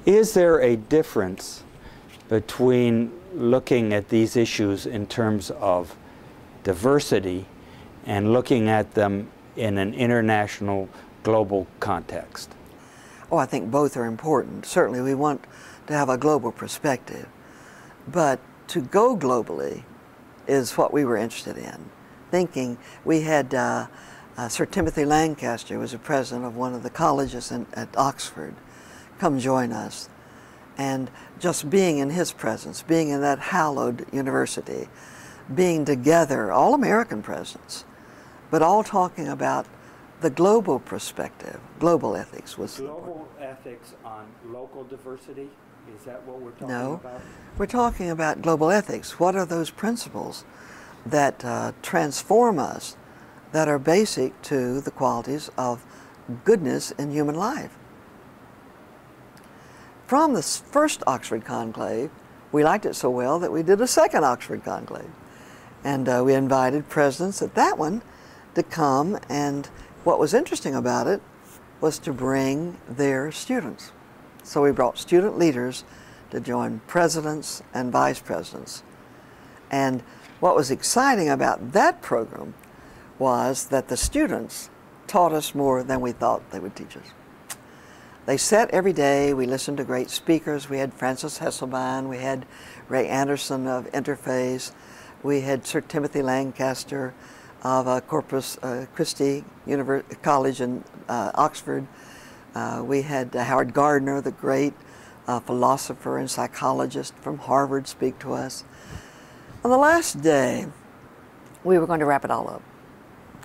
Is there a difference between looking at these issues in terms of diversity and looking at them in an international, global context? Oh, I think both are important. Certainly we want to have a global perspective, but to go globally is what we were interested in. Thinking, we had Sir Timothy Lancaster, who was the president of one of the colleges at Oxford, come join us. And just being in his presence, being in that hallowed university, being together, all American presidents, but all talking about the global perspective. Global ethics was global ethics on local diversity. Is that what we're talking about? No, we're talking about global ethics. What are those principles that transform us, that are basic to the qualities of goodness in human life? From the first Oxford Conclave, we liked it so well that we did a second Oxford Conclave. And we invited presidents at that one to come, and what was interesting about it was to bring their students. So we brought student leaders to join presidents and vice presidents. And what was exciting about that program was that the students taught us more than we thought they would teach us. They sat every day, we listened to great speakers. We had Francis Hesselbein, we had Ray Anderson of Interface, we had Sir Timothy Lancaster of Corpus Christi College in Oxford. We had Howard Gardner, the great philosopher and psychologist from Harvard, speak to us. On the last day, we were going to wrap it all up.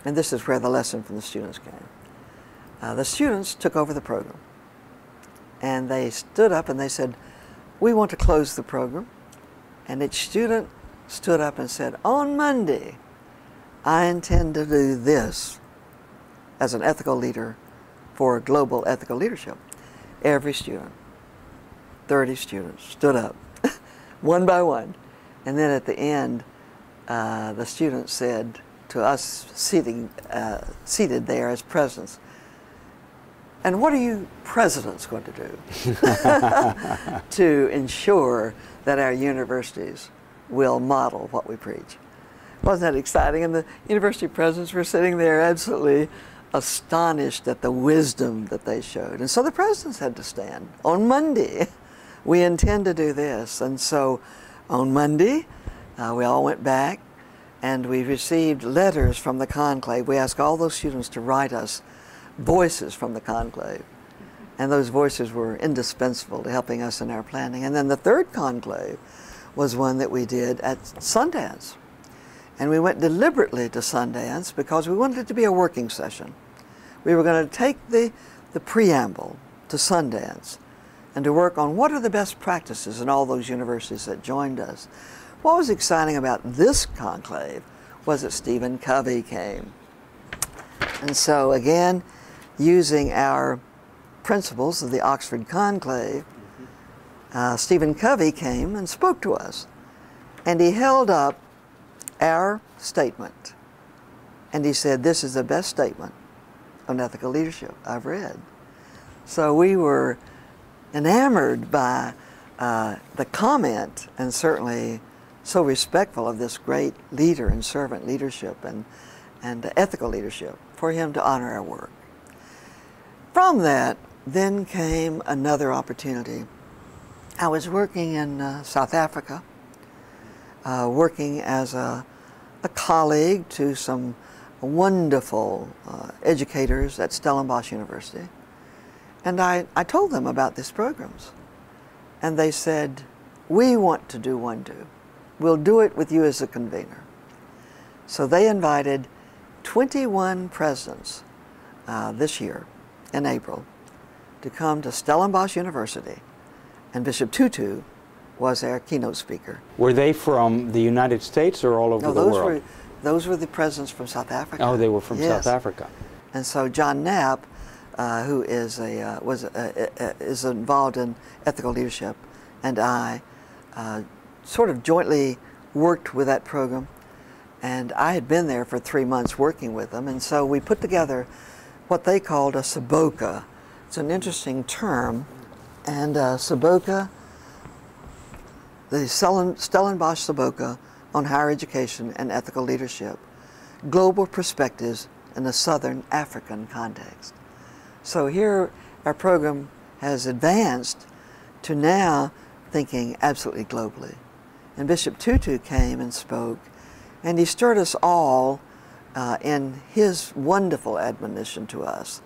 And this is where the lesson from the students came. The students took over the program. And they stood up and they said, we want to close the program. And each student stood up and said, on Monday, I intend to do this as an ethical leader for global ethical leadership. Every student, 30 students, stood up, one by one. And then at the end, the students said to us seated there as presidents, and what are you presidents going to do to ensure that our universities will model what we preach? Wasn't that exciting? And the university presidents were sitting there absolutely astonished at the wisdom that they showed. And so the presidents had to stand. On Monday, we intend to do this. And so on Monday, we all went back and we received letters from the conclave. We asked all those students to write us voices from the conclave. And those voices were indispensable to helping us in our planning. And then the third conclave was one that we did at Sundance. And we went deliberately to Sundance because we wanted it to be a working session. We were going to take the preamble to Sundance and to work on what are the best practices in all those universities that joined us. What was exciting about this conclave was that Stephen Covey came. And so again, using our principles of the Oxford Conclave, Stephen Covey came and spoke to us. And he held up our statement. And he said, this is the best statement on ethical leadership I've read. So we were enamored by the comment, and certainly so respectful of this great leader and servant leadership and ethical leadership for him to honor our work. From that, then came another opportunity. I was working in South Africa, working as a colleague to some wonderful educators at Stellenbosch University. And I told them about these programs. And they said, we want to do one too. We'll do it with you as a convener. So they invited 21 presidents this year in April to come to Stellenbosch University. And Bishop Tutu was our keynote speaker. Were they from the United States or all over the world? Those were the presidents from South Africa. Oh, they were from South Africa. And so John Knapp, who is involved in ethical leadership, and I sort of jointly worked with that program. And I had been there for 3 months working with them, and so we put together what they called a Sobotka. It's an interesting term. and Sobotka, the Stellenbosch Sobotka on higher education and ethical leadership, global perspectives in the Southern African context. So here our program has advanced to now thinking absolutely globally. And Bishop Tutu came and spoke, and he stirred us all in his wonderful admonition to us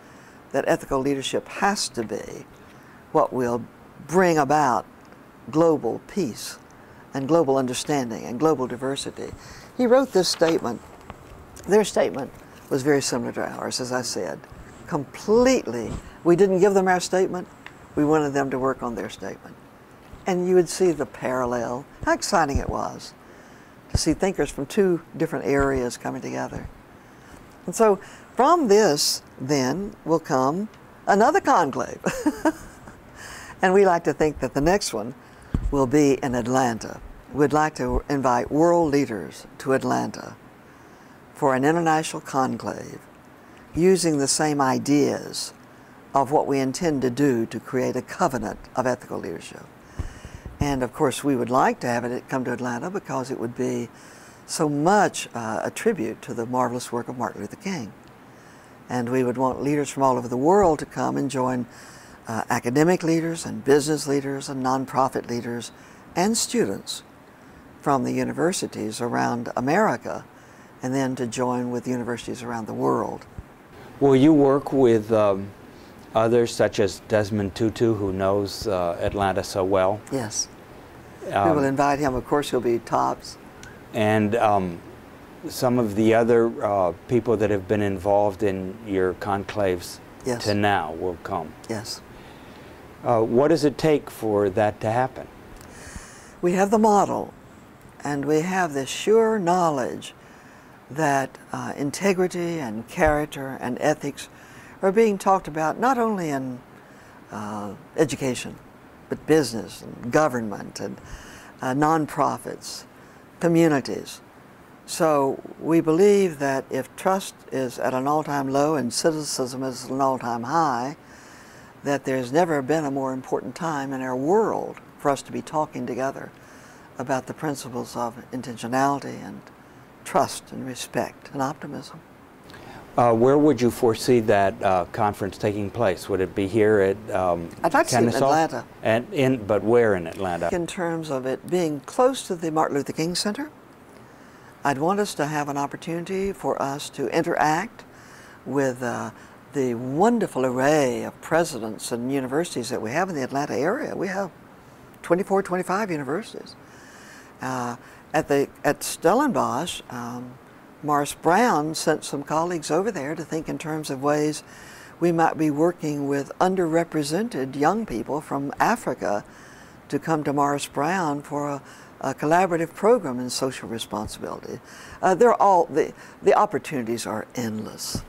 that ethical leadership has to be what will bring about global peace and global understanding and global diversity. He wrote this statement. Their statement was very similar to ours, as I said. Completely. We didn't give them our statement. We wanted them to work on their statement. And you would see the parallel. How exciting it was to see thinkers from two different areas coming together. And so from this, then, will come another conclave. And we like to think that the next one will be in Atlanta. We'd like to invite world leaders to Atlanta for an international conclave using the same ideas of what we intend to do to create a covenant of ethical leadership. And of course, we would like to have it come to Atlanta because it would be so much a tribute to the marvelous work of Martin Luther King. And we would want leaders from all over the world to come and join academic leaders and business leaders and nonprofit leaders and students from the universities around America, and then to join with universities around the world. Will you work with others such as Desmond Tutu, who knows Atlanta so well? Yes. We will invite him. Of course, he'll be tops. And some of the other people that have been involved in your conclaves Yes. to now will come. Yes. What does it take for that to happen? We have the model, and we have the sure knowledge that integrity and character and ethics are being talked about not only in education, but business and government and nonprofits, communities. So we believe that if trust is at an all-time low and cynicism is at an all-time high, that there's never been a more important time in our world for us to be talking together about the principles of intentionality and trust and respect and optimism. Where would you foresee that conference taking place? Would it be here at I'd like to see it in Atlanta. But where in Atlanta? In terms of it being close to the Martin Luther King Center, I'd want us to have an opportunity for us to interact with the wonderful array of presidents and universities that we have in the Atlanta area. We have 24, 25 universities. At Stellenbosch, Morris Brown sent some colleagues over there to think in terms of ways we might be working with underrepresented young people from Africa to come to Morris Brown for a collaborative program in social responsibility. The opportunities are endless.